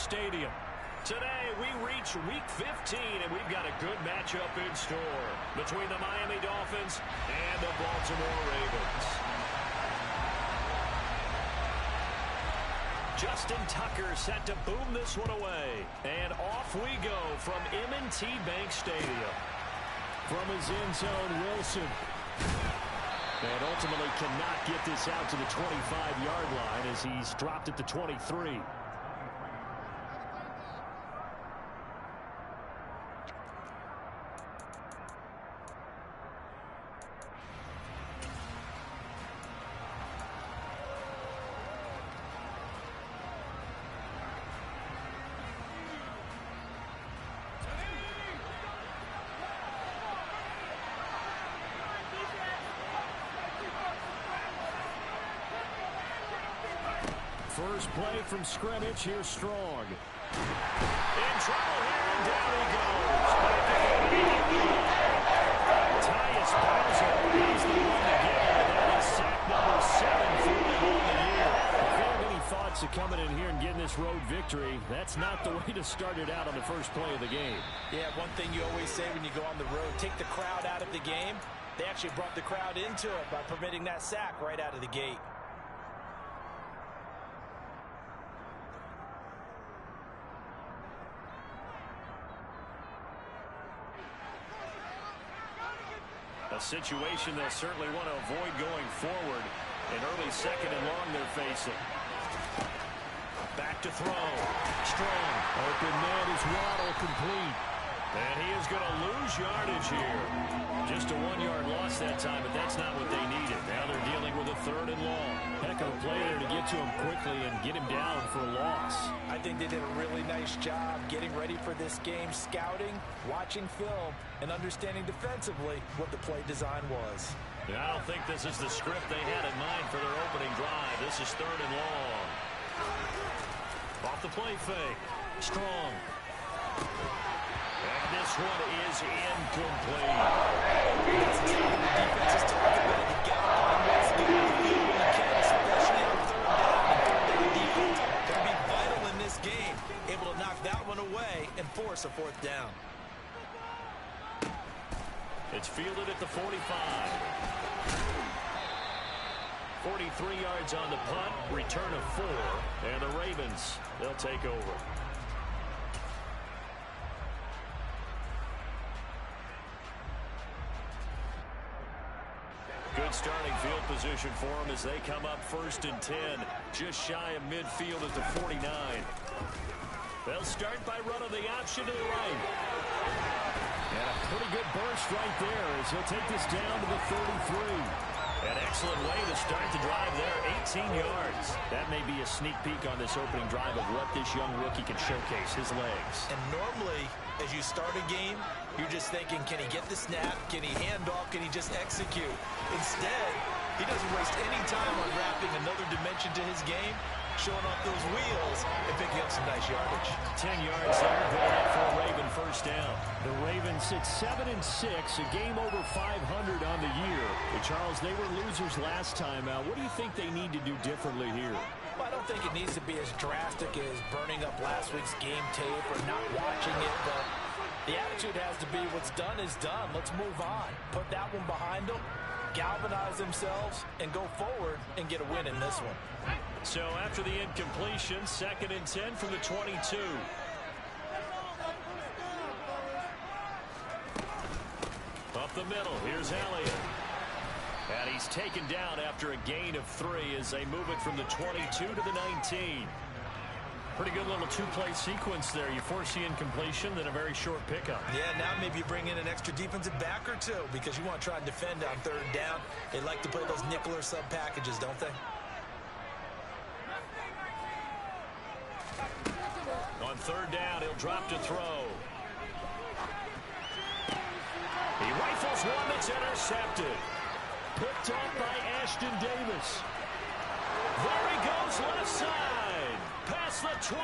Stadium. Today, we reach Week 15, and we've got a good matchup in store between the Miami Dolphins and the Baltimore Ravens. Justin Tucker set to boom this one away. And off we go from M&T Bank Stadium. From his end zone, Wilson. And ultimately cannot get this out to the 25-yard line as he's dropped at the 23. First play from scrimmage. Here's Strong. In trouble here, and down he goes. Tyus Bowser is the one to get it. That is sack number 7 for him on the year. If you have any thoughts of coming in here and getting this road victory, that's not the way to start it out on the first play of the game. Yeah, one thing you always say when you go on the road, take the crowd out of the game. They actually brought the crowd into it by permitting that sack right out of the gate. A situation they'll certainly want to avoid going forward. An early second and long they're facing. Back to throw. Strong. Open man is Waddle, complete. And he is going to lose yardage here. Just a 1-yard loss that time, but that's not what they needed. Now they're dealing with a 3rd and long. Heck of a play there to get to him quickly and get him down for a loss. I think they did a really nice job getting ready for this game, scouting, watching film, and understanding defensively what the play design was. I don't think this is the script they had in mind for their opening drive. This is 3rd and long. Off the play fake. Strong. And this one is incomplete. That's exactly what the defense is talking about. You got to find ways to get on the field when you can, especially on 3rd down. And 3rd down defense going to be vital in this game, able to knock that one away and force a 4th down. It's fielded at the 45. 43 yards on the punt, return of 4, and the Ravens, they'll take over. Good starting field position for them as they come up 1st and 10, just shy of midfield at the 49. They'll start by running the option to the right. And a pretty good burst right there as he'll take this down to the 33. An excellent way to start the drive there, 18 yards. That may be a sneak peek on this opening drive of what this young rookie can showcase, his legs. And normally, as you start a game, you're just thinking, can he get the snap? Can he hand off? Can he just execute? Instead, he doesn't waste any time on wrapping another dimension to his game, showing off those wheels and picking up some nice yardage. 10 yards there, going up for a Raven 1st down. The Ravens sit 7-6, a game over 500 on the year. But Charles, they were losers last time out. What do you think they need to do differently here? Well, I don't think it needs to be as drastic as burning up last week's game tape or not watching it, but the attitude has to be what's done is done. Let's move on. Put that one behind them, galvanize themselves, and go forward and get a win in this one. So after the incompletion, 2nd and 10 from the 22. Up the middle, here's Elliott. And he's taken down after a gain of 3 as they move it from the 22 to the 19. Pretty good little 2-play sequence there. You force the incompletion, then a very short pickup. Yeah, now maybe you bring in an extra defensive back or 2 because you want to try and defend on 3rd down. They like to play those nickel or sub packages, don't they? On 3rd down, he'll drop to throw. He rifles one that's intercepted. Picked off by Ashton Davis. There he goes left side. Past the 20.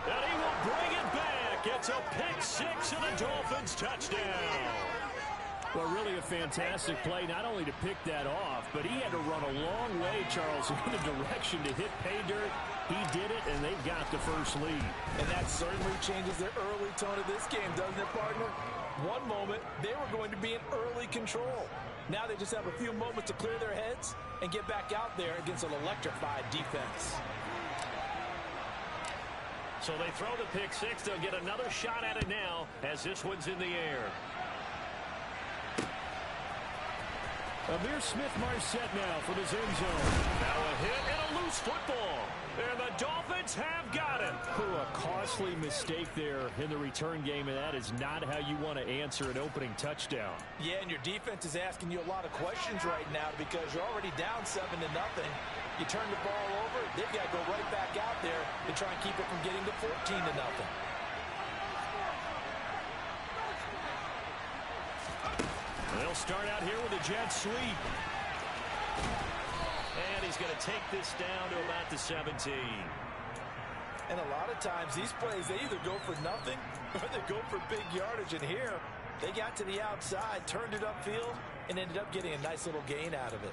And he will bring it back. It's a pick 6 and a Dolphins touchdown. Well, really a fantastic play, not only to pick that off, but he had to run a long way, Charles, in the direction to hit pay dirt. He did it, and they've got the first lead. And that certainly changes the early tone of this game, doesn't it, partner? One moment, they were going to be in early control. Now they just have a few moments to clear their heads and get back out there against an electrified defense. So they throw the pick six. They'll get another shot at it now as this one's in the air. Amir Smith-Marset now from his end zone. Now a hit and a loose football. And the Dolphins have got it. A costly mistake there in the return game, and that is not how you want to answer an opening touchdown. Yeah, and your defense is asking you a lot of questions right now because you're already down 7-0. You turn the ball over, they've got to go right back out there to try and keep it from getting to 14-0. They'll start out here with a jet sweep. And he's going to take this down to about the 17. And a lot of times these plays, they either go for nothing or they go for big yardage. And here, they got to the outside, turned it upfield, and ended up getting a nice little gain out of it.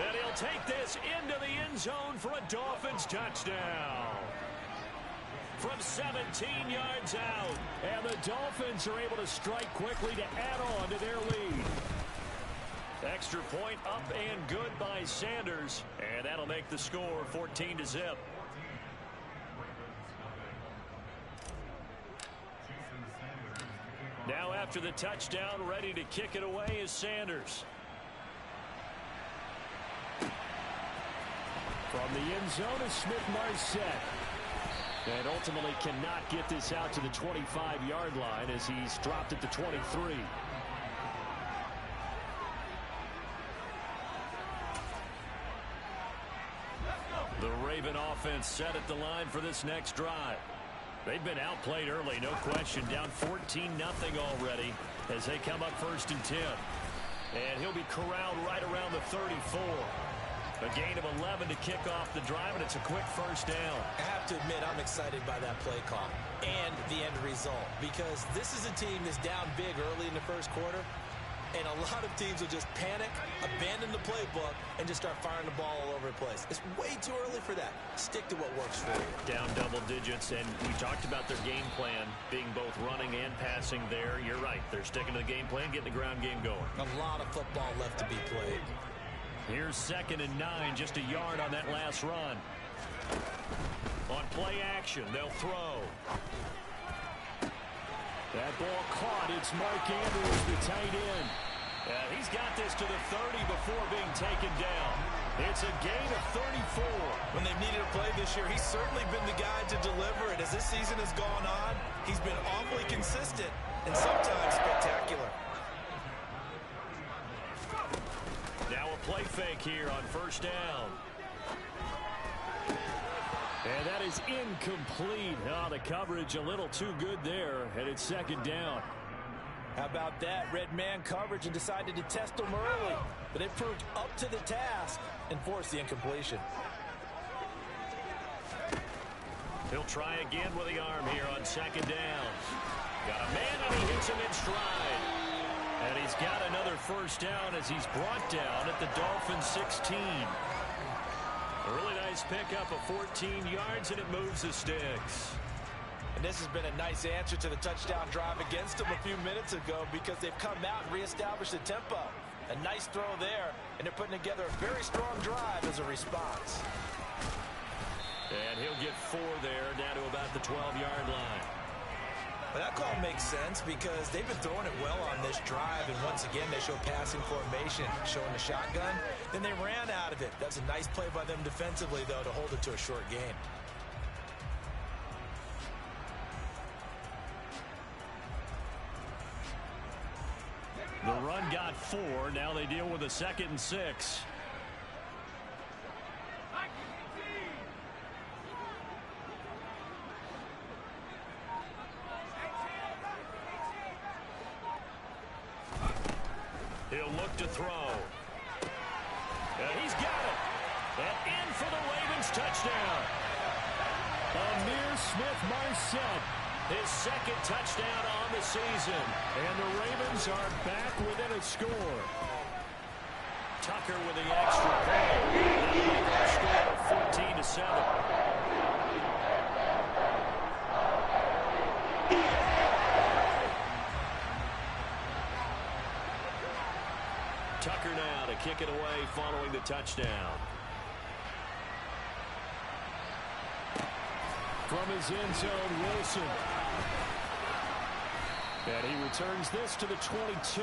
And he'll take this into the end zone for a Dolphins touchdown. From 17 yards out. And the Dolphins are able to strike quickly to add on to their lead. Extra point up and good by Sanders. And that'll make the score 14-0. Now after the touchdown, ready to kick it away is Sanders. From the end zone is Smith-Marset. And ultimately cannot get this out to the 25-yard line as he's dropped at the 23. The Raven offense set at the line for this next drive. They've been outplayed early, no question. Down 14-0 already as they come up 1st and 10. And he'll be corralled right around the 34. A gain of 11 to kick off the drive, and it's a quick first down. I have to admit, I'm excited by that play call and the end result because this is a team that's down big early in the first quarter, and a lot of teams will just panic, abandon the playbook, and just start firing the ball all over the place. It's way too early for that. Stick to what works for you. Down double digits, and we talked about their game plan being both running and passing there. You're right. They're sticking to the game plan, getting the ground game going. A lot of football left to be played. Here's 2nd and 9, just a yard on that last run. On play action, they'll throw. That ball caught. It's Mark Andrews, the tight end. He's got this to the 30 before being taken down. It's a gain of 34. When they've needed a play this year, he's certainly been the guy to deliver it. As this season has gone on, he's been awfully consistent and sometimes spectacular. Now a play fake here on 1st down. And that is incomplete. Oh, the coverage a little too good there, and it's 2nd down. How about that? Red man coverage and decided to test them early. But they proved up to the task and forced the incompletion. He'll try again with the arm here on 2nd down. Got a man, and he hits him in stride. And he's got another first down as he's brought down at the Dolphins 16. A really nice pickup of 14 yards, and it moves the sticks. And this has been a nice answer to the touchdown drive against them a few minutes ago because they've come out and reestablished the tempo. A nice throw there, and they're putting together a very strong drive as a response. And he'll get 4 there, down to about the 12-yard line. But that call makes sense because they've been throwing it well on this drive, and once again they show passing formation, showing the shotgun. Then they ran out of it. That's a nice play by them defensively, though, to hold it to a short gain. The run got 4. Now they deal with a 2nd and 6. He'll look to throw. And he's got it. And in for the Ravens touchdown. Amir Smith-Marset, His second touchdown on the season. and the Ravens are back within a score. Tucker with the extra point. That'll make our score 14-7. Tucker now to kick it away following the touchdown. From his end zone, Wilson. And he returns this to the 22.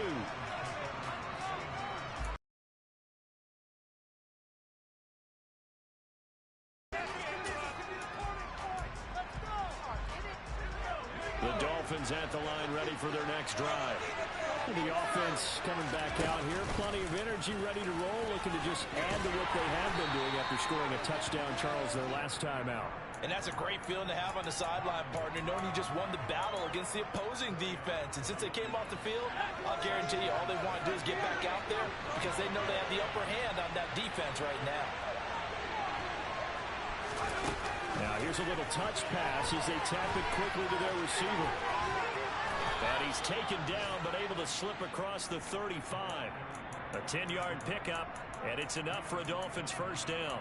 The Dolphins at the line ready for their next drive. The offense coming back out here. Plenty of energy, ready to roll, looking to just add to what they have been doing after scoring a touchdown, Charles, their last time out. And that's a great feeling to have on the sideline, partner, knowing you just won the battle against the opposing defense. And since they came off the field, I'll guarantee you all they want to do is get back out there because they know they have the upper hand on that defense right now. Now here's a little touch pass as they tap it quickly to their receiver. And he's taken down but able to slip across the 35. A 10-yard pickup, and it's enough for a Dolphins first down.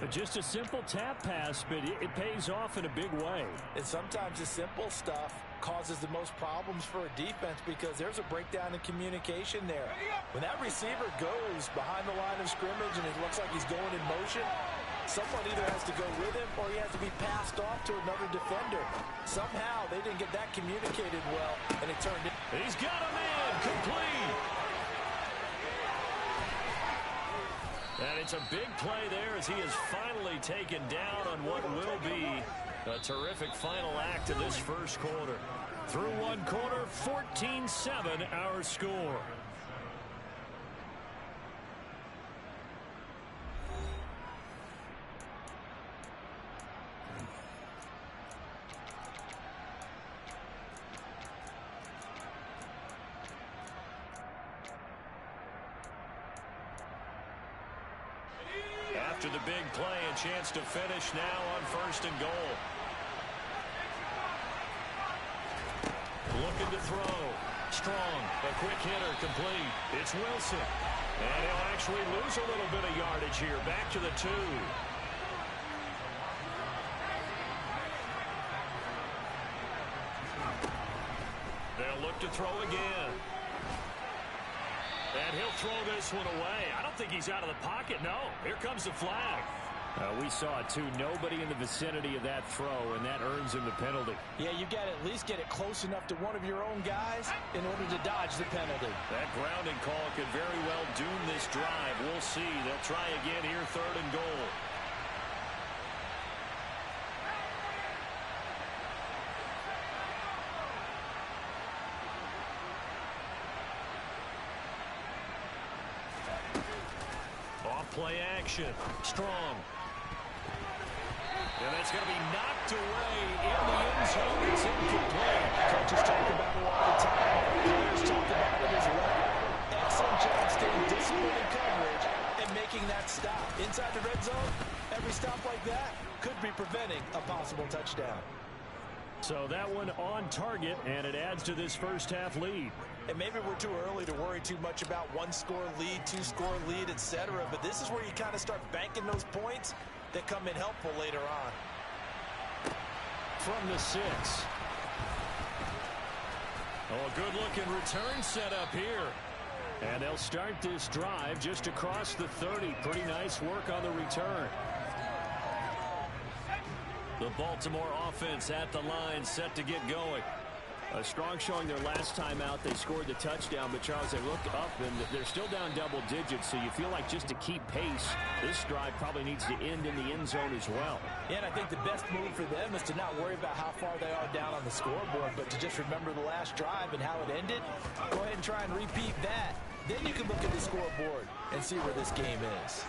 But just a simple tap pass, but it pays off in a big way. And sometimes the simple stuff causes the most problems for a defense because there's a breakdown in communication there. When that receiver goes behind the line of scrimmage and it looks like he's going in motion, someone either has to go with him or he has to be passed off to another defender. Somehow they didn't get that communicated well, and it turned in. He's got him in, complete. And it's a big play there as he is finally taken down on what will be a terrific final act of this first quarter. Through one quarter, 14-7 our score. After the big play, a chance to finish now on first and goal. Looking to throw. Strong. A quick hitter complete. It's Wilson. And he'll actually lose a little bit of yardage here. Back to the 2. They'll look to throw again. And he'll throw this one away. I don't think he's out of the pocket. No, here comes the flag. We saw it, too. Nobody in the vicinity of that throw, and that earns him the penalty. Yeah, you got to at least get it close enough to one of your own guys in order to dodge the penalty. That grounding call could very well doom this drive. We'll see. They'll try again here, third and goal. Play action. Strong. And that's going to be knocked away in the end zone. It's incomplete. Coaches talk about it all the time. Players talk about it as well. Excellent job staying disciplined in coverage and making that stop. Inside the red zone, every stop like that could be preventing a possible touchdown. So that one on target, and it adds to this first half lead. And maybe we're too early to worry too much about one-score lead, two-score lead, etc. But this is where you kind of start banking those points that come in helpful later on. From the 6. Oh, a good-looking return set up here. And they'll start this drive just across the 30. Pretty nice work on the return. The Baltimore offense at the line, set to get going. A strong showing their last time out. They scored the touchdown, but Charles, they look up and they're still down double digits, so you feel like just to keep pace, this drive probably needs to end in the end zone as well. Yeah, and I think the best move for them is to not worry about how far they are down on the scoreboard, but to just remember the last drive and how it ended. Go ahead and try and repeat that. Then you can look at the scoreboard and see where this game is.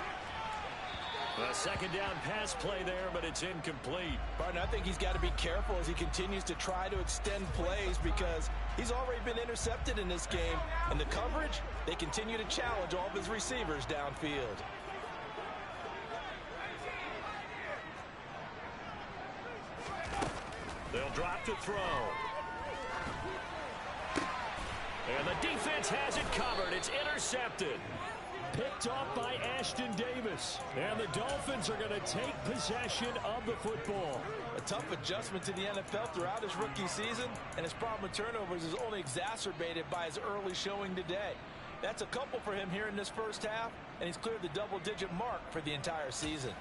A second down pass play there, but it's incomplete. Barton, I think he's got to be careful as he continues to try to extend plays because he's already been intercepted in this game. And the coverage, they continue to challenge all of his receivers downfield. They'll drop to throw. And the defense has it covered. It's intercepted. Picked off by Ashton Davis. And the Dolphins are going to take possession of the football. A tough adjustment to the NFL throughout his rookie season, and his problem with turnovers is only exacerbated by his early showing today. That's a couple for him here in this first half, and he's cleared the double-digit mark for the entire season.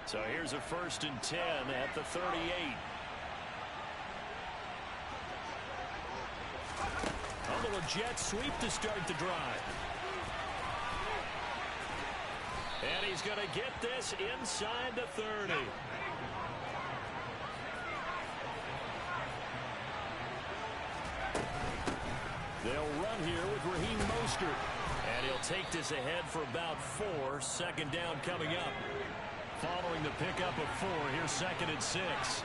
So here's a 1st and 10 at the 38. A little jet sweep to start the drive. And he's going to get this inside the 30. They'll run here with Raheem Mostert. And he'll take this ahead for about 4. 2nd down coming up. Following the pickup of 4, here's 2nd and 6.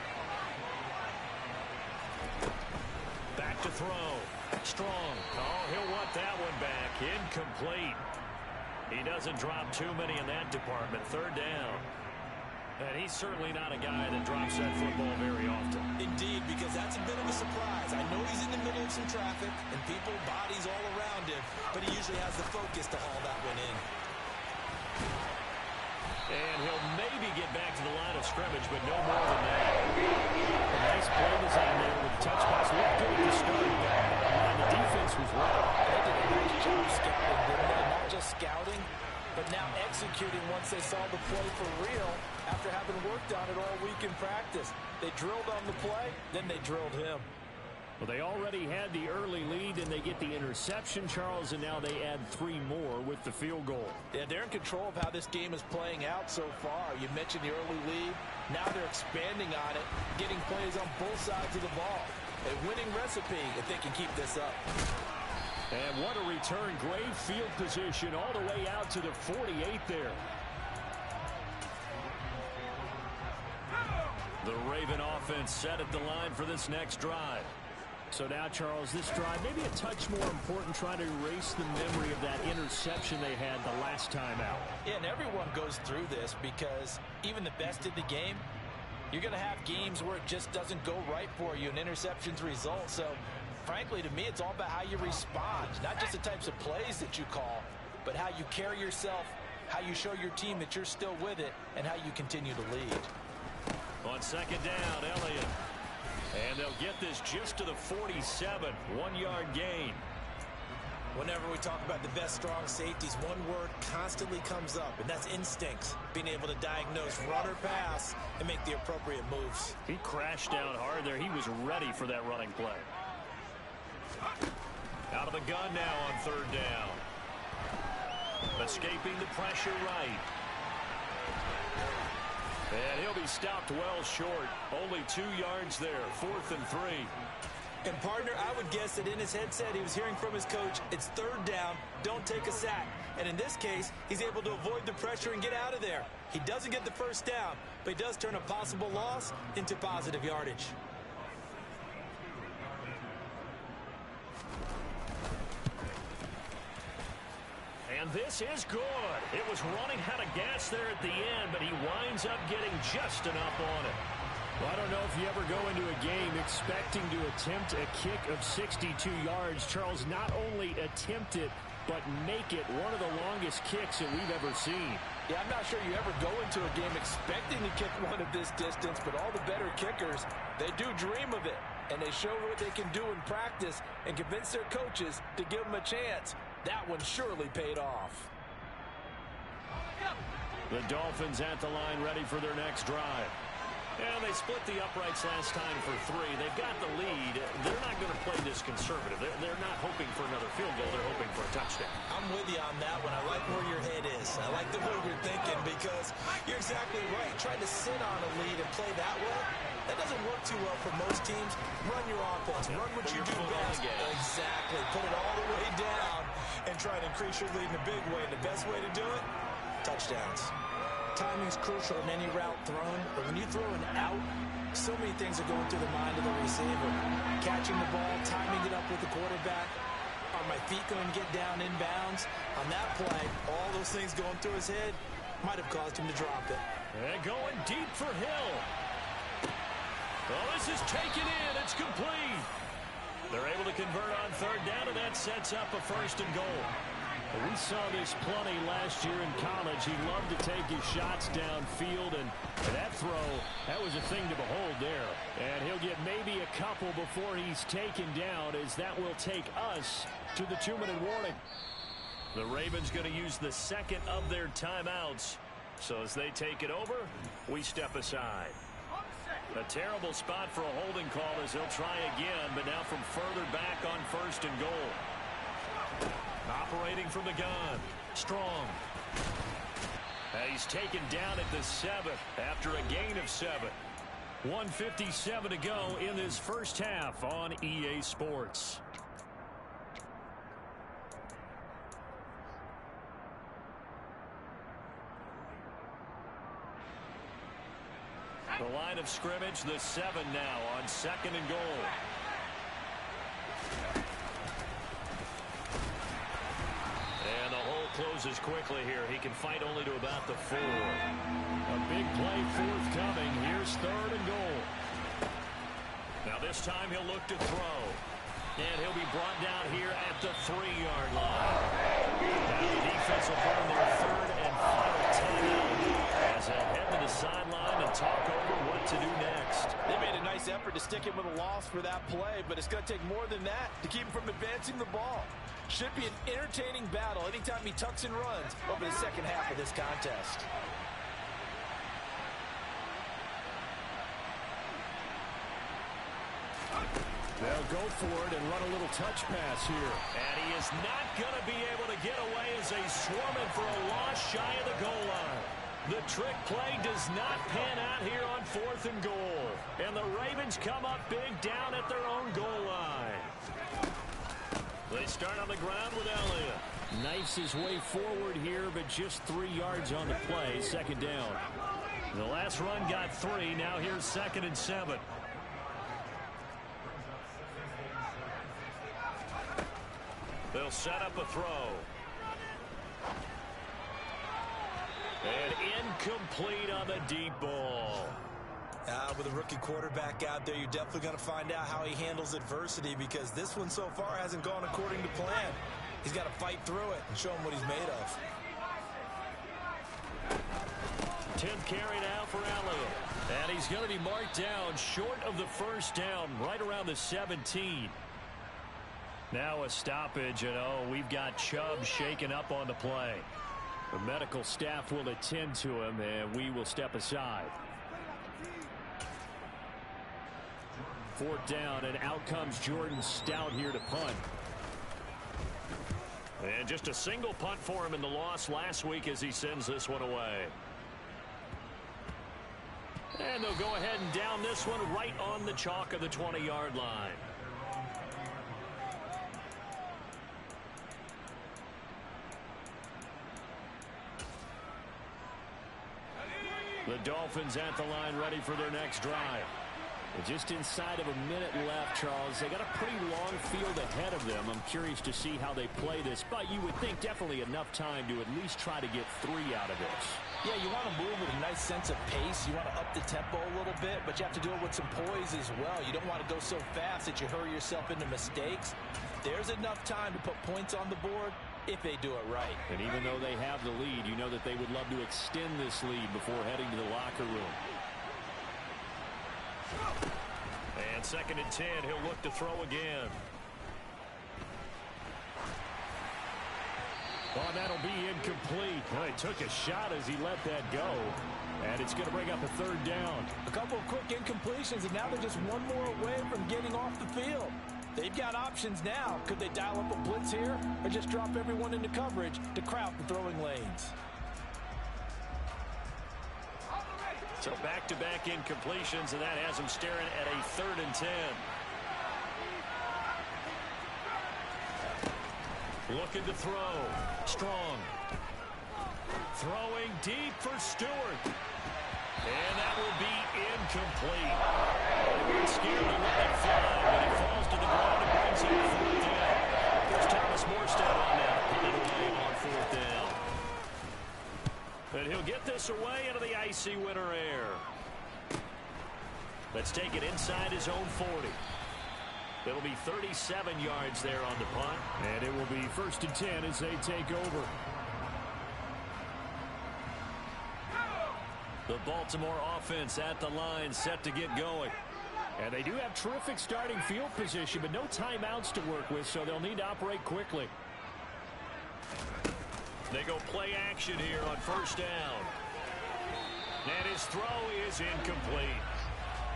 Back to throw. Strong. Oh, he'll want that one back. Incomplete. He doesn't drop too many in that department. 3rd down. And he's certainly not a guy that drops that football very often. Indeed, because that's a bit of a surprise. I know he's in the middle of some traffic and people, bodies all around him, but he usually has the focus to haul that one in. And he'll maybe get back to the line of scrimmage, but no more than that. A nice play design there with the touch pass. Looked good at the start, and the defense was right. They did a nice job scouting, didn't they? Not just scouting, but now executing once they saw the play for real after having worked on it all week in practice. They drilled on the play, then they drilled him. Well, they already had the early lead, and they get the interception, Charles, and now they add 3 more with the field goal. Yeah, they're in control of how this game is playing out so far. You mentioned the early lead. Now they're expanding on it, getting plays on both sides of the ball. A winning recipe if they can keep this up. And what a return. Great field position all the way out to the 48 there. The Raven offense set at the line for this next drive. So now, Charles, this drive maybe a touch more important, trying to erase the memory of that interception they had the last time out. Yeah, and everyone goes through this because even the best in the game, you're going to have games where it just doesn't go right for you, and interceptions result. So, frankly, to me, it's all about how you respond, not just the types of plays that you call, but how you carry yourself, how you show your team that you're still with it, and how you continue to lead. On 2nd down, Elliott. And they'll get this just to the 47. 1-yard gain. Whenever we talk about the best strong safeties, one word constantly comes up, and that's instincts. Being able to diagnose run or pass and make the appropriate moves. He crashed down hard there. He was ready for that running play. Out of the gun now on 3rd down. Escaping the pressure right. And he'll be stopped well short. Only 2 yards there. 4th and 3. And, partner, I would guess that in his headset he was hearing from his coach, it's 3rd down, don't take a sack. And in this case, he's able to avoid the pressure and get out of there. He doesn't get the 1st down, but he does turn a possible loss into positive yardage. And this is good. It was running out of gas there at the end, but he winds up getting just enough on it. Well, I don't know if you ever go into a game expecting to attempt a kick of 62 yards. Charles, not only attempt it, but make it one of the longest kicks that we've ever seen. Yeah, I'm not sure you ever go into a game expecting to kick one of this distance, but all the better kickers, they do dream of it. And they show what they can do in practice and convince their coaches to give them a chance. That one surely paid off. The Dolphins at the line ready for their next drive. And they split the uprights last time for 3. They've got the lead. They're not going to play this conservative. They're not hoping for another field goal. They're hoping for a touchdown. I'm with you on that one. I like where your head is. I like the way you're thinking because you're exactly right. Trying to sit on a lead and play that way, that doesn't work too well for most teams. Run your offense. Run what you do best. Exactly. Put it all the way down and try to increase your lead in a big way. And the best way to do it, touchdowns. Timing's crucial in any route thrown, but when you throw an out, so many things are going through the mind of the receiver. Catching the ball, timing it up with the quarterback. Are my feet going to get down in bounds? On that play, all those things going through his head might have caused him to drop it. And going deep for Hill. Oh, this is taken in. It's complete. They're able to convert on third down, and that sets up a first and goal. We saw this plenty last year in college. He loved to take his shots downfield, and that throw, that was a thing to behold there. And he'll get maybe a couple before he's taken down, as that will take us to the 2-minute warning. The Ravens going to use the second of their timeouts. So as they take it over, we step aside. A terrible spot for a holding call as they'll try again, but now from further back on first and goal. Operating from the gun. Strong. He's taken down at the 7th after a gain of 7. 1:57 to go in this first half on EA Sports. The line of scrimmage, the 7 now on second and goal. And the hole closes quickly here. He can fight only to about the 4. A big play forthcoming. Here's third and goal. Now this time he'll look to throw. And he'll be brought down here at the 3-yard line. Now the defense will burn their third and final timeout as they'll head to the sideline and talk over what to do next. They made a nice effort to stick him with a loss for that play, but it's going to take more than that to keep him from advancing the ball. Should be an entertaining battle anytime he tucks and runs over the second half of this contest. They'll go for it and run a little touch pass here. And he is not going to be able to get away as they swarm it for a loss shy of the goal line. The trick play does not pan out here on 4th and goal. And the Ravens come up big down at their own goal line. They start on the ground with Elliott. Knifes his way forward here, but just 3 yards on the play. Second down. The last run got 3. Now here's 2nd and 7. They'll set up a throw. And incomplete on the deep ball. With a rookie quarterback out there, you're definitely going to find out how he handles adversity, because this one so far hasn't gone according to plan. He's got to fight through it and show him what he's made of. 10th carry now for Elliott. And he's going to be marked down short of the first down, right around the 17. Now a stoppage, and we've got Chubb shaken up on the play. The medical staff will attend to him, and we will step aside. 4th down, and out comes Jordan Stout here to punt. And just a single punt for him in the loss last week as he sends this one away. And they'll go ahead and down this one right on the chalk of the 20-yard line. The Dolphins at the line, ready for their next drive. Just inside of a minute left, Charles. They got a pretty long field ahead of them. I'm curious to see how they play this, but you would think definitely enough time to at least try to get 3 out of this. Yeah, you want to move with a nice sense of pace. You want to up the tempo a little bit, but you have to do it with some poise as well. You don't want to go so fast that you hurry yourself into mistakes. There's enough time to put points on the board if they do it right. And even though they have the lead, you know that they would love to extend this lead before heading to the locker room. And 2nd and 10, he'll look to throw again. Oh, that'll be incomplete. Well, he took a shot as he let that go. And it's going to bring up a 3rd down. A couple of quick incompletions, and now they're just one more away from getting off the field. They've got options now. Could they dial up a blitz here, or just drop everyone into coverage to crowd the throwing lanes? So back-to-back incompletions, and that has him staring at a 3rd and 10. Looking to throw. Strong. Throwing deep for Stewart. And that will be incomplete. They weren't scared to let it fly, but he falls to the ground and brings up 4th down. There's Thomas Morstead on that. Put it away on 4th down. And he'll get this away into the icy winter air. Let's take it inside his own 40. It'll be 37 yards there on the punt. And it will be 1st and 10 as they take over. The Baltimore offense at the line, set to get going. And they do have terrific starting field position, but no timeouts to work with, so they'll need to operate quickly. They go play action here on 1st down. And his throw is incomplete.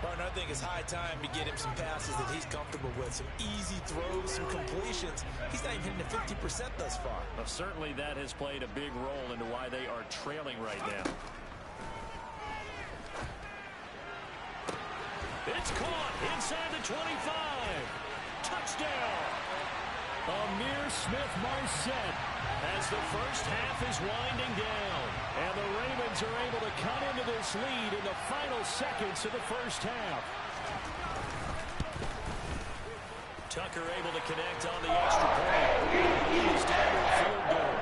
Partner, I think it's high time to get him some passes that he's comfortable with. Some easy throws, some completions. He's not even hitting the 50% thus far. Well, certainly that has played a big role into why they are trailing right now. It's caught inside the 25. Touchdown. Amir Smith-Marset as the first half is winding down. And the Ravens are able to cut into this lead in the final seconds of the first half. Tucker able to connect on the extra point. He's down to a field goal.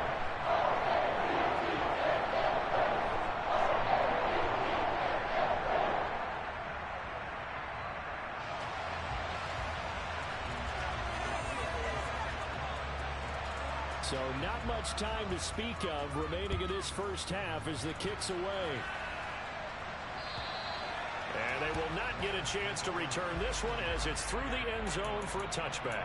So not much time to speak of remaining in this first half as the kick's away. And they will not get a chance to return this one as it's through the end zone for a touchback.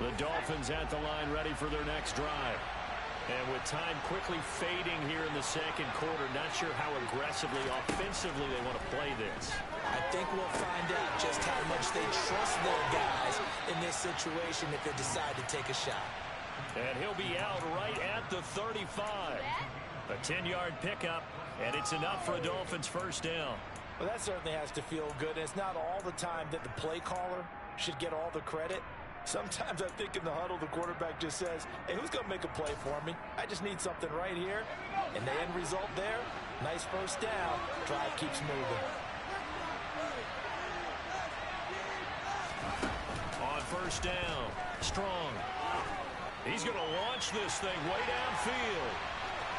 The Dolphins at the line ready for their next drive. And with time quickly fading here in the second quarter, not sure how aggressively, offensively they want to play this. I think we'll find out just how much they trust their guys in this situation if they decide to take a shot. And he'll be out right at the 35. A 10-yard pickup, and it's enough for a Dolphins first down. Well, that certainly has to feel good. And it's not all the time that the play caller should get all the credit. Sometimes I think in the huddle, the quarterback just says, hey, who's going to make a play for me? I just need something right here. And the end result there, nice first down. Drive keeps moving. On first down, Strong. He's going to launch this thing way downfield.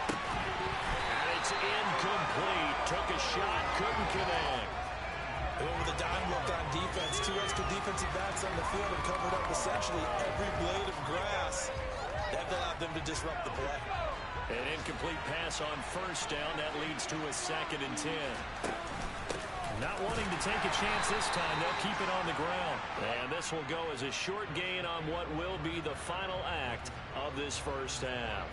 And it's incomplete. Took a shot, couldn't connect. And with a dime look on defense, 2 extra defensive backs on the field and covered up essentially every blade of grass. That allowed them to disrupt the play. An incomplete pass on first down. That leads to a 2nd and 10. Not wanting to take a chance this time. They'll keep it on the ground. And this will go as a short gain on what will be the final act of this first half.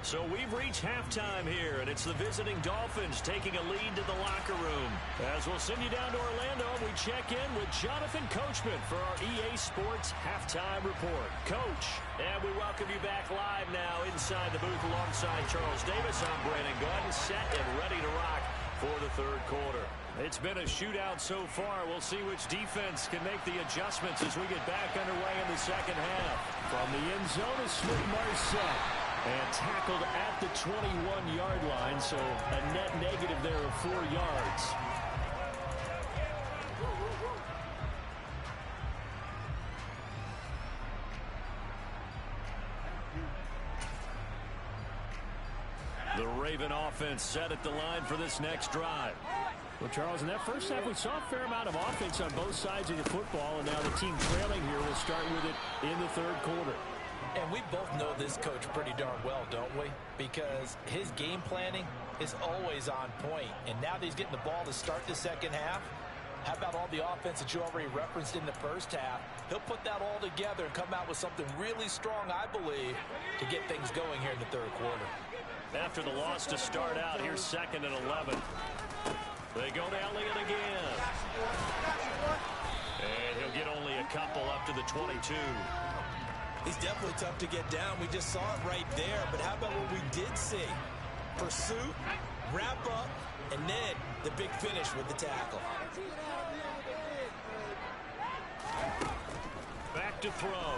So we've reached halftime here, and it's the visiting Dolphins taking a lead to the locker room. As we'll send you down to Orlando, we check in with Jonathan Coachman for our EA Sports Halftime Report. Coach, and we welcome you back live now inside the booth alongside Charles Davis. I'm Brandon Gordon, set and ready to rock for the third quarter. It's been a shootout so far. We'll see which defense can make the adjustments as we get back underway in the second half. From the end zone is Smith-Marset. And tackled at the 21-yard line, so a net negative there of 4 yards. The Raven offense set at the line for this next drive. Well, Charles, in that first half, we saw a fair amount of offense on both sides of the football, and now the team trailing here will start with it in the third quarter. And we both know this coach pretty darn well, don't we? Because his game planning is always on point. And now that he's getting the ball to start the second half, how about all the offense that you already referenced in the first half? He'll put that all together and come out with something really strong, I believe, to get things going here in the third quarter. After the loss to start out, here's 2nd and 11. They go to Elliott again. And he'll get only a couple up to the 22. He's definitely tough to get down. We just saw it right there. But how about what we did see? Pursuit, wrap up, and then the big finish with the tackle. Back to throw.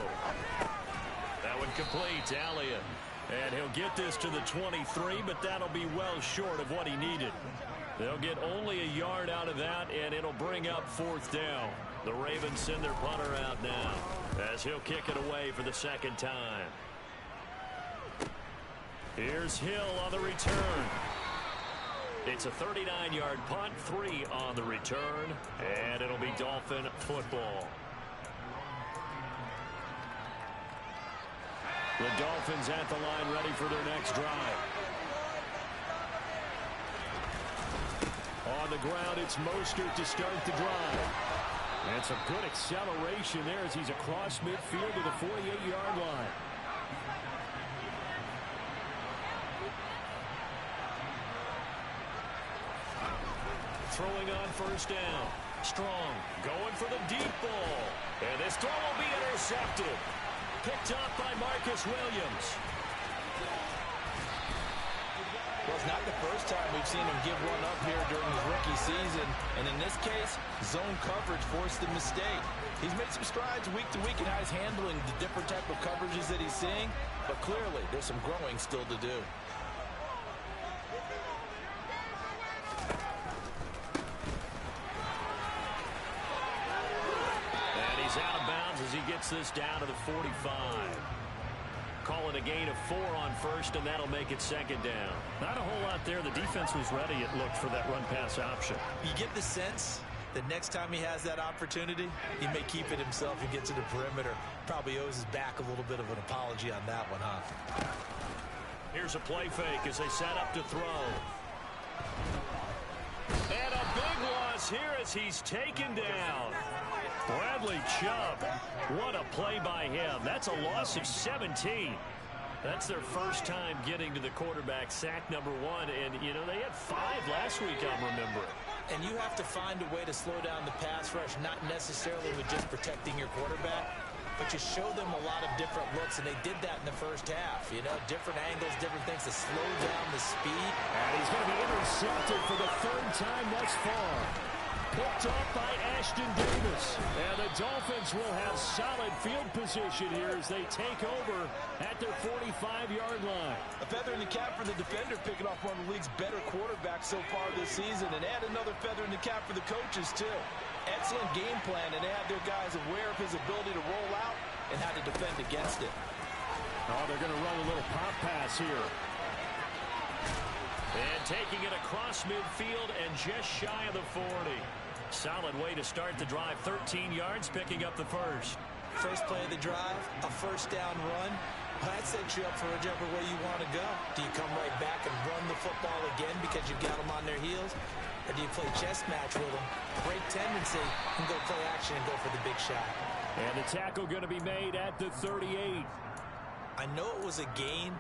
That one complete to Elliott. And he'll get this to the 23, but that'll be well short of what he needed. They'll get only a yard out of that, and it'll bring up 4th down. The Ravens send their punter out now as he'll kick it away for the 2nd time. Here's Hill on the return. It's a 39-yard punt, 3 on the return, and it'll be Dolphin football. The Dolphins at the line ready for their next drive. On the ground, it's Mostert to start the drive. And some good acceleration there as he's across midfield to the 48-yard line. Throwing on 1st down. Strong going for the deep ball. And this throw will be intercepted. Picked up by Marcus Williams. Well, it's not the first time we've seen him give one up here during his rookie season. And in this case, zone coverage forced the mistake. He's made some strides week to week in how he's handling the different type of coverages that he's seeing. But clearly, there's some growing still to do. Out of bounds as he gets this down to the 45. Call it a gain of 4 on 1st, and that'll make it 2nd down. Not a whole lot there. The defense was ready, it looked, for that run-pass option. You get the sense that next time he has that opportunity, he may keep it himself and get to the perimeter. Probably owes his back a little bit of an apology on that one, huh? Here's a play fake as they set up to throw. And a big loss here as he's taken down. Bradley Chubb, what a play by him. That's a loss of 17. That's their first time getting to the quarterback, sack number 1. And, you know, they had 5 last week, I'm remembering. And you have to find a way to slow down the pass rush, not necessarily with just protecting your quarterback, but you show them a lot of different looks, and they did that in the first half. You know, different angles, different things to slow down the speed. And he's going to be intercepted for the 3rd time thus far. Picked up by Ashton Davis. And the Dolphins will have solid field position here as they take over at their 45-yard line. A feather in the cap for the defender, picking off one of the league's better quarterbacks so far this season, and add another feather in the cap for the coaches, too. Excellent game plan, and they have their guys aware of his ability to roll out and how to defend against it. Oh, they're going to run a little pop pass here. And taking it across midfield and just shy of the 40. Solid way to start the drive. 13 yards, picking up the 1st. First play of the drive, a 1st down run. Well, that sets you up for whichever way you want to go. Do you come right back and run the football again because you've got them on their heels? Or do you play chess match with them, break tendency, and go play action and go for the big shot? And the tackle going to be made at the 38. I know it was a gain,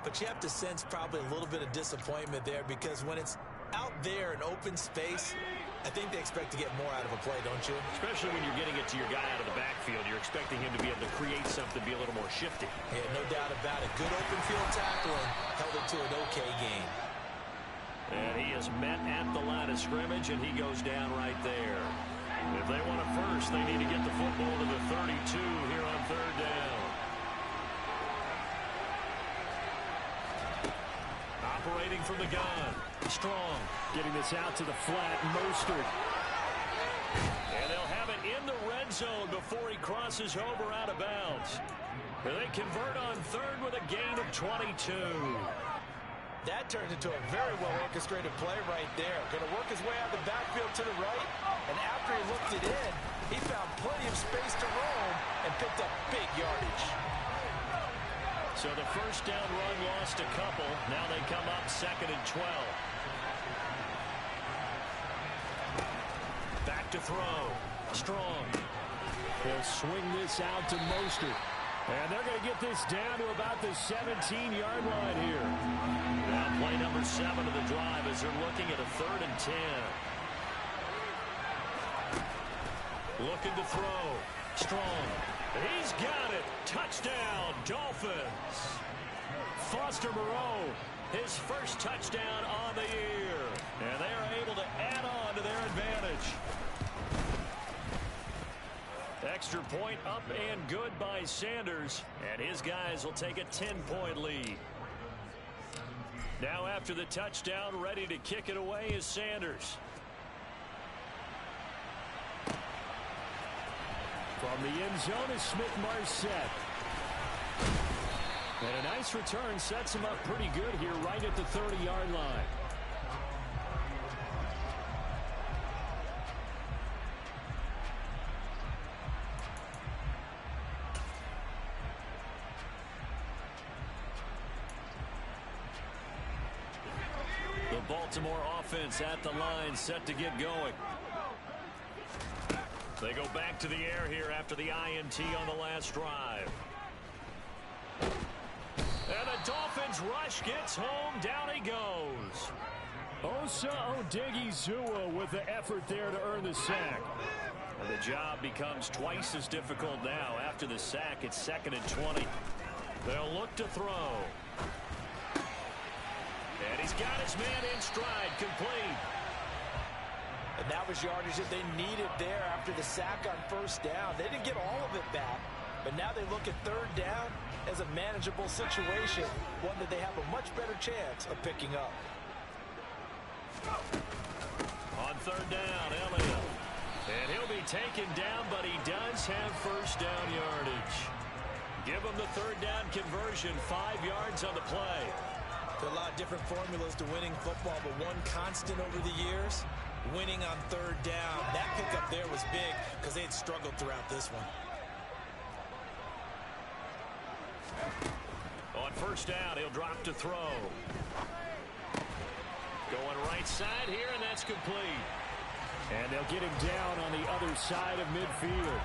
but you have to sense probably a little bit of disappointment there because when it's out there in open space, I think they expect to get more out of a play, don't you? Especially when you're getting it to your guy out of the backfield. You're expecting him to be able to create something, be a little more shifty. Yeah, no doubt about it. Good open field tackling held it to an okay gain. And he is met at the line of scrimmage, and he goes down right there. If they want it first, they need to get the football to the 32 here on 3rd down. Operating from the gun. Strong. Getting this out to the flat. Mostert. And they'll have it in the red zone before he crosses over out of bounds. They convert on 3rd with a gain of 22. That turns into a very well-orchestrated play right there. Going to work his way out of the backfield to the right. And after he looked it in, he found plenty of space to roam and picked up big yardage. So the 1st down run lost a couple. Now they come up 2nd and 12. Back to throw. Strong. He'll swing this out to Mostert. And they're going to get this down to about the 17-yard line here. Now play number 7 of the drive as they're looking at a 3rd and 10. Looking to throw. Strong. He's got it. Touchdown, Dolphins. Foster Moreau, his first touchdown on the year. And they are able to add on to their advantage. Extra Extra point up and good by Sanders, and his guys will take a 10-point lead. Now after the touchdown, ready to kick it away is Sanders. From the end zone is Smith-Marset. And a nice return sets him up pretty good here right at the 30-yard line. The Baltimore offense at the line, set to get going. They go back to the air here after the INT on the last drive. And the Dolphins rush gets home. Down he goes. Osa Odighizuwa with the effort there to earn the sack. And the job becomes twice as difficult now. After the sack, it's 2nd and 20. They'll look to throw. And he's got his man in stride, complete. And that was yardage that they needed there after the sack on first down. They didn't get all of it back, but now they look at third down as a manageable situation, one that they have a much better chance of picking up. On third down, Elliott. And he'll be taken down, but he does have first down yardage. Give him the third down conversion, 5 yards on the play. There are a lot of different formulas to winning football, but one constant over the years, winning on third down. That pickup there was big because they had struggled throughout this one. On first down, he'll drop to throw. Going right side here, and that's complete. And they'll get him down on the other side of midfield.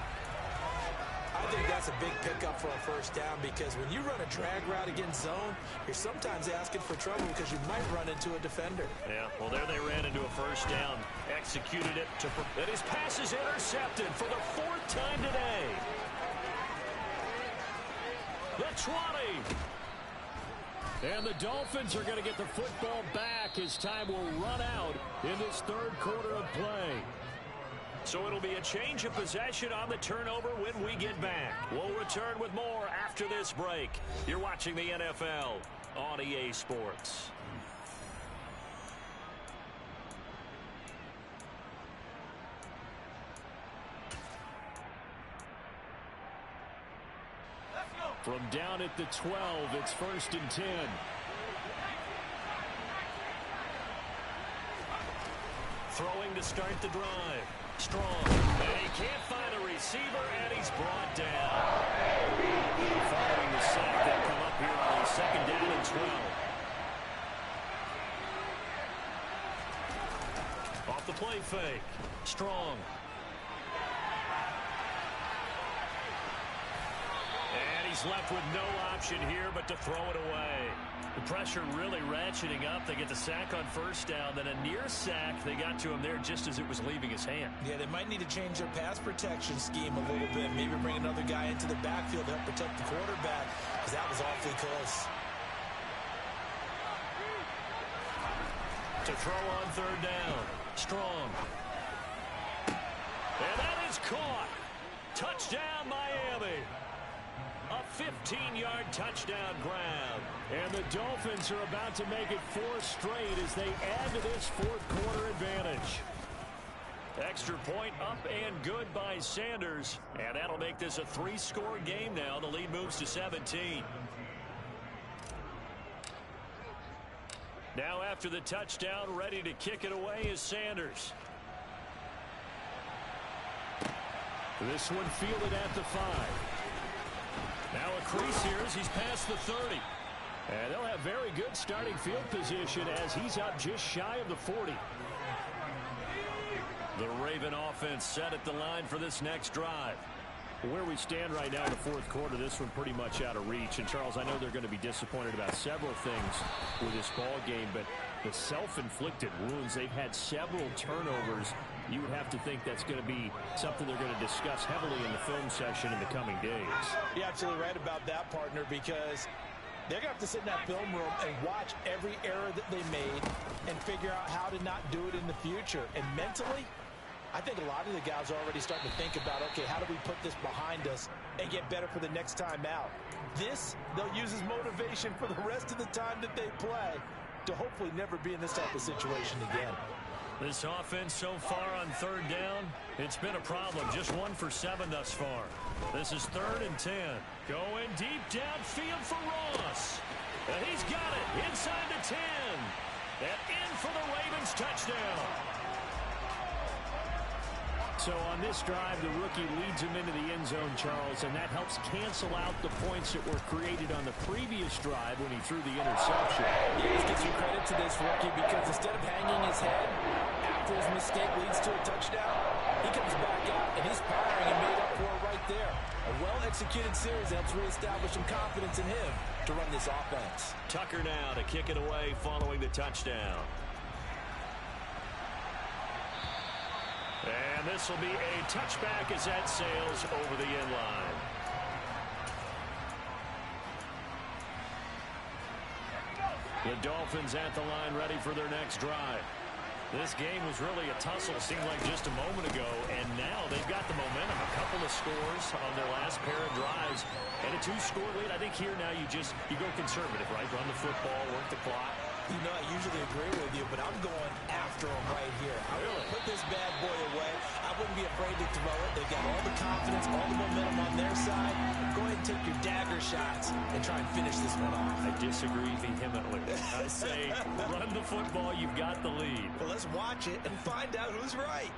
I think that's a big pickup for a first down because when you run a drag route against zone, you're sometimes asking for trouble because you might run into a defender. Yeah, well, there they ran into a first down. Executed it. And his pass is intercepted for the 4th time today. The 20. And the Dolphins are going to get the football back as time will run out in this third quarter of play. So it'll be a change of possession on the turnover when we get back. We'll return with more after this break. You're watching the NFL on EA Sports. From down at the 12, it's 1st and 10. Throwing to start the drive. Strong. And he can't find a receiver, and he's brought down. Following the sack, they'll come up here on 2nd down and 12. Off the play fake. Strong. And he's left with no option here but to throw it away. The pressure really ratcheting up. They get the sack on first down. Then a near sack. They got to him there just as it was leaving his hand. Yeah, they might need to change their pass protection scheme a little bit. Maybe bring another guy into the backfield to help protect the quarterback because that was awfully close. To throw on third down. Strong. And that is caught. Touchdown, Miami. A 15-yard touchdown grab. And the Dolphins are about to make it 4 straight as they add to this 4th quarter advantage. Extra point up and good by Sanders. And that'll make this a 3-score game now. The lead moves to 17. Now after the touchdown, ready to kick it away is Sanders. This one fielded at the 5. Now a crease here as he's past the 30. And they'll have very good starting field position as he's up just shy of the 40. The Raven offense set at the line for this next drive. Where we stand right now in the 4th quarter, this one pretty much out of reach. And, Charles, I know they're going to be disappointed about several things with this ball game, but the self-inflicted wounds, they've had several turnovers. You would have to think that's going to be something they're going to discuss heavily in the film session in the coming days. You're absolutely right about that, partner, because they're going to have to sit in that film room and watch every error that they made and figure out how to not do it in the future. And mentally, I think a lot of the guys are already starting to think about, okay, how do we put this behind us and get better for the next time out? This, they'll use as motivation for the rest of the time that they play to hopefully never be in this type of situation again. This offense so far on third down, it's been a problem. Just 1 for 7 thus far. This is 3rd and 10. Going deep downfield for Ross. And he's got it inside the 10. And in for the Ravens touchdown. So on this drive, the rookie leads him into the end zone, Charles, and that helps cancel out the points that were created on the previous drive when he threw the interception. Yeah, let's give some credit to this rookie because instead of hanging his head after his mistake leads to a touchdown, he comes back out and he's powering and made up for it right there. A well-executed series helps reestablish some confidence in him to run this offense. Tucker now to kick it away following the touchdown. And this will be a touchback as that sails over the end line. The Dolphins at the line ready for their next drive. This game was really a tussle, seemed like just a moment ago, and now they've got the momentum. A couple of scores on their last pair of drives, and a 2-score lead. I think here now you go conservative, right? Run the football, work the clock. You know, I usually agree with you, but I'm going after him right here. I want to put this bad boy away. I wouldn't be afraid to throw it. They've got all the confidence, all the momentum on their side. Go ahead and take your dagger shots and try and finish this one off. I disagree vehemently. I say run the football. You've got the lead. Well, let's watch it and find out who's right.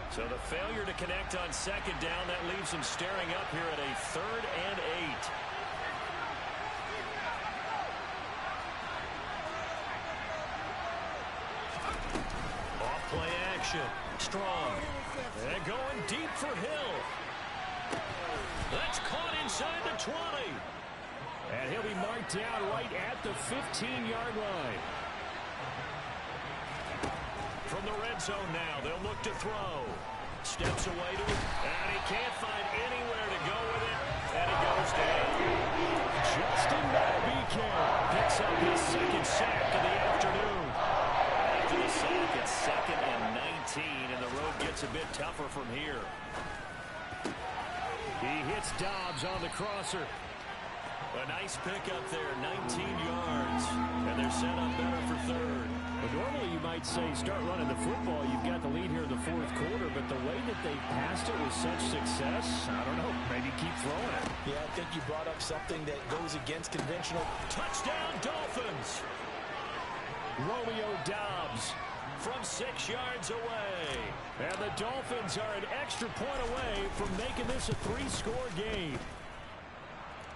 So the failure to connect on second down, that leaves him staring up here at a 3rd and 8. Play action. Strong. And going deep for Hill. That's caught inside the 20. And he'll be marked down right at the 15-yard line. From the red zone now, they'll look to throw. Steps away to it, and he can't find anywhere to go with it. And he goes down. Justin Madubuike Picks up his 2nd sack of the afternoon. After the sack, it's 2nd and 19, and the road gets a bit tougher from here. He hits Dobbs on the crosser. A nice pickup there, 19 yards. And they're set up better for 3rd. But normally you might say start running the football. You've got the lead here in the 4th quarter, but the way that they passed it with such success, I don't know, maybe keep throwing it. Yeah, I think you brought up something that goes against conventional. Touchdown, Dolphins! Romeo Dobbs from 6 yards away. And the Dolphins are an extra point away from making this a 3-score game.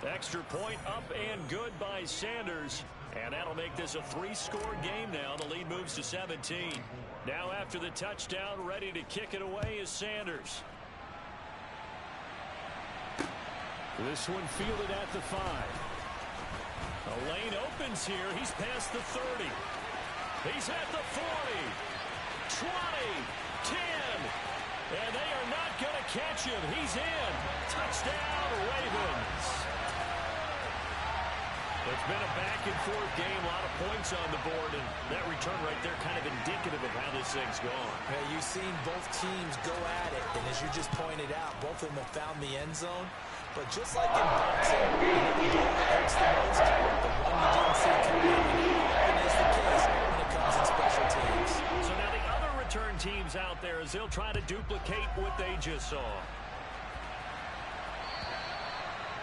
Extra point up and good by Sanders. And that'll make this a 3-score game now. The lead moves to 17. Now after the touchdown, ready to kick it away is Sanders. This one fielded at the 5. A lane opens here. He's past the 30. He's at the 40. 20. 10. And they are not going to catch him. He's in. Touchdown, Ravens. It's been a back-and-forth game, a lot of points on the board, and that return right there kind of indicative of how this thing's gone. Yeah, you've seen both teams go at it, and as you just pointed out, both of them have found the end zone. But just like in boxing, the goal that hurts the most, the one you didn't see coming, often is the case when it comes in special teams. So now the other return teams out there, as they'll try to duplicate what they just saw.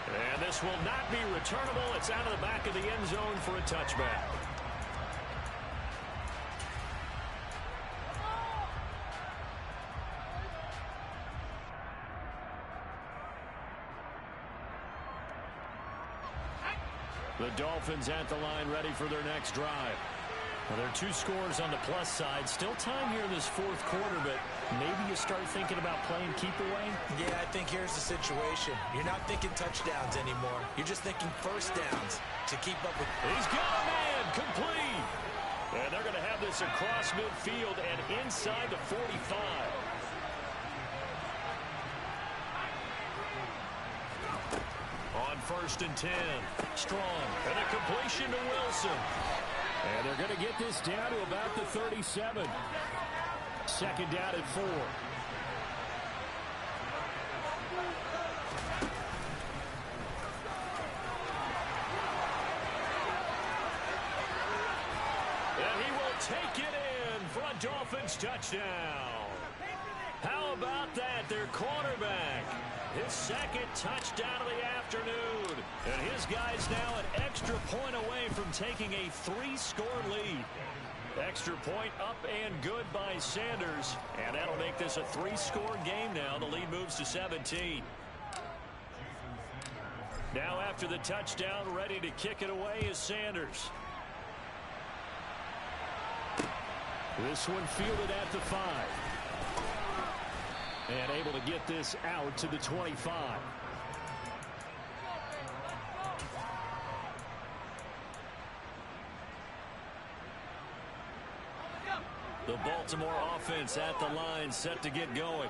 And this will not be returnable. It's out of the back of the end zone for a touchback. The Dolphins at the line ready for their next drive. Well, there are 2 scores on the plus side. Still time here in this 4th quarter, but maybe you start thinking about playing keep away? Yeah, I think here's the situation. You're not thinking touchdowns anymore. You're just thinking first downs to keep up with. He's got a man, complete. And they're going to have this across midfield and inside the 45. On 1st and 10. Strong. And a completion to Wilson. And they're going to get this down to about the 37. Second down at 4. And he will take it in for a Dolphins touchdown. How about that? Their quarterback. His second touchdown of the afternoon. And his guy's now an extra point away from taking a 3-score lead. Extra point up and good by Sanders. And that'll make this a 3-score game now. The lead moves to 17. Now after the touchdown, ready to kick it away is Sanders. This one fielded at the 5. And able to get this out to the 25. The Baltimore offense at the line, set to get going.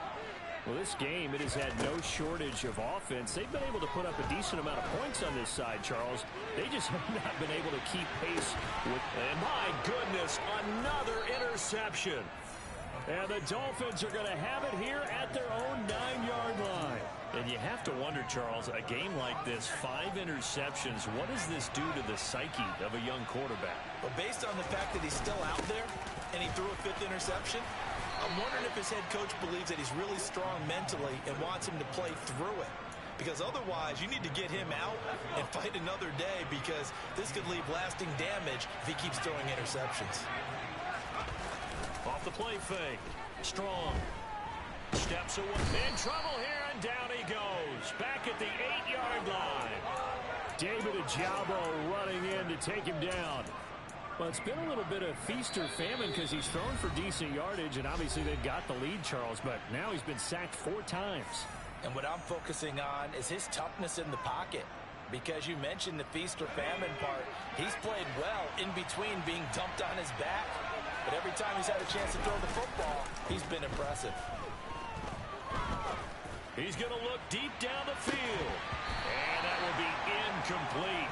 Well, this game, it has had no shortage of offense. They've been able to put up a decent amount of points on this side, Charles. They just have not been able to keep pace with... And my goodness, another interception. And the Dolphins are going to have it here at their own 9-yard line. And you have to wonder, Charles, a game like this, 5 interceptions, what does this do to the psyche of a young quarterback? Well, based on the fact that he's still out there and he threw a 5th interception, I'm wondering if his head coach believes that he's really strong mentally and wants him to play through it. Because otherwise, you need to get him out and fight another day, because this could leave lasting damage if he keeps throwing interceptions. Off the play fake. Strong. Steps away. In trouble here, and down he goes. Back at the 8-yard line. David Ojabo running in to take him down. Well, it's been a little bit of feast or famine because he's thrown for decent yardage, and obviously they've got the lead, Charles, but now he's been sacked 4 times. And what I'm focusing on is his toughness in the pocket. Because you mentioned the feast or famine part, he's played well in between being dumped on his back. But every time he's had a chance to throw the football, he's been impressive. He's going to look deep down the field. And that will be incomplete.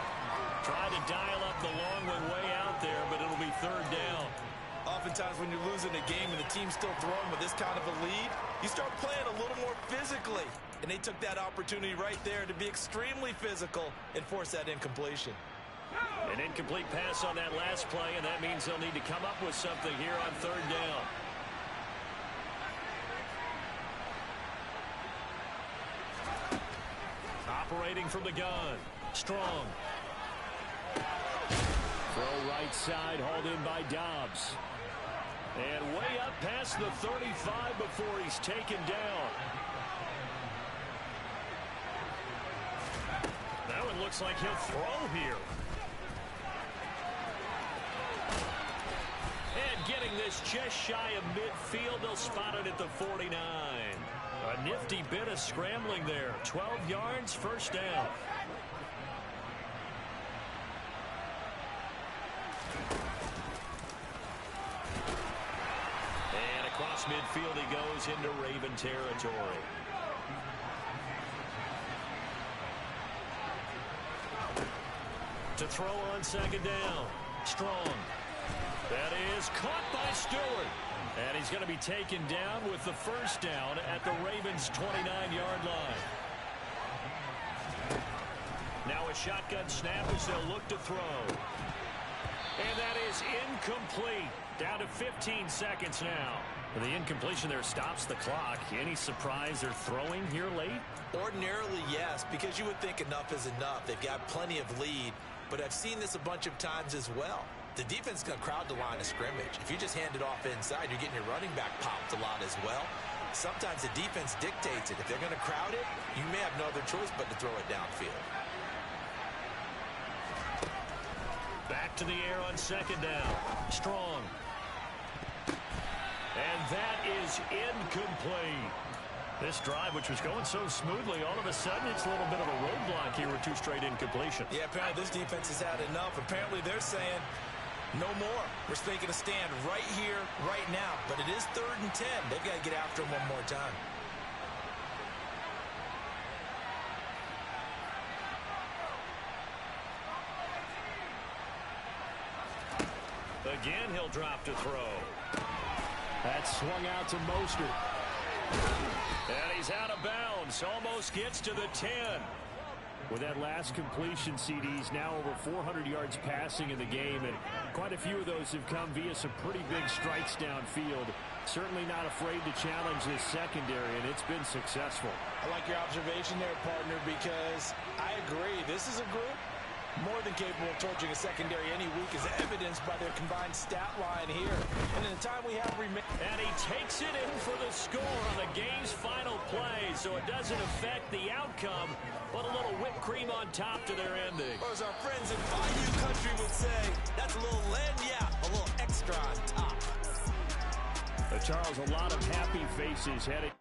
Tried to dial up the long one way out there, but it'll be 3rd down. Oftentimes when you're losing a game and the team's still throwing with this kind of a lead, you start playing a little more physically. And they took that opportunity right there to be extremely physical and force that incompletion. An incomplete pass on that last play, and that means they'll need to come up with something here on 3rd down. Operating from the gun. Strong. Throw right side, hauled in by Dobbs. And way up past the 35 before he's taken down. That one looks like he'll throw here. And getting this just shy of midfield, they'll spot it at the 49. A nifty bit of scrambling there. 12 yards, 1st down. And across midfield he goes into Raven territory. To throw on 2nd down. Strong. That is caught by Stewart. And he's going to be taken down with the 1st down at the Ravens' 29-yard line. Now a shotgun snap as they'll look to throw. And that is incomplete. Down to 15 seconds now. The incompletion there stops the clock. Any surprise they're throwing here late? Ordinarily, yes, because you would think enough is enough. They've got plenty of lead, but I've seen this a bunch of times as well. The defense is going to crowd the line of scrimmage. If you just hand it off inside, you're getting your running back popped a lot as well. Sometimes the defense dictates it. If they're going to crowd it, you may have no other choice but to throw it downfield. Back to the air on 2nd down. Strong. And that is incomplete. This drive, which was going so smoothly, all of a sudden it's a little bit of a roadblock here with 2 straight incompletions. Yeah, apparently this defense has had enough. Apparently they're saying, no more. We're making a stand right here, right now. But it is 3rd and 10. They've got to get after him one more time. Again, he'll drop to throw. That swung out to Mostert. And he's out of bounds. Almost gets to the 10. With that last completion, CD's now over 400 yards passing in the game, and quite a few of those have come via some pretty big strikes downfield. Certainly not afraid to challenge this secondary, and it's been successful. I like your observation there, partner, because I agree. This is a group more than capable of torching a secondary any week, as evidenced by their combined stat line here. And in the time we have remaining. And he takes it in for the score on the game's final play, so it doesn't affect the outcome, but a little whipped cream on top to their ending. Or as our friends in Bayou Country would say, that's a little a little extra on top. Charles, a lot of happy faces headed.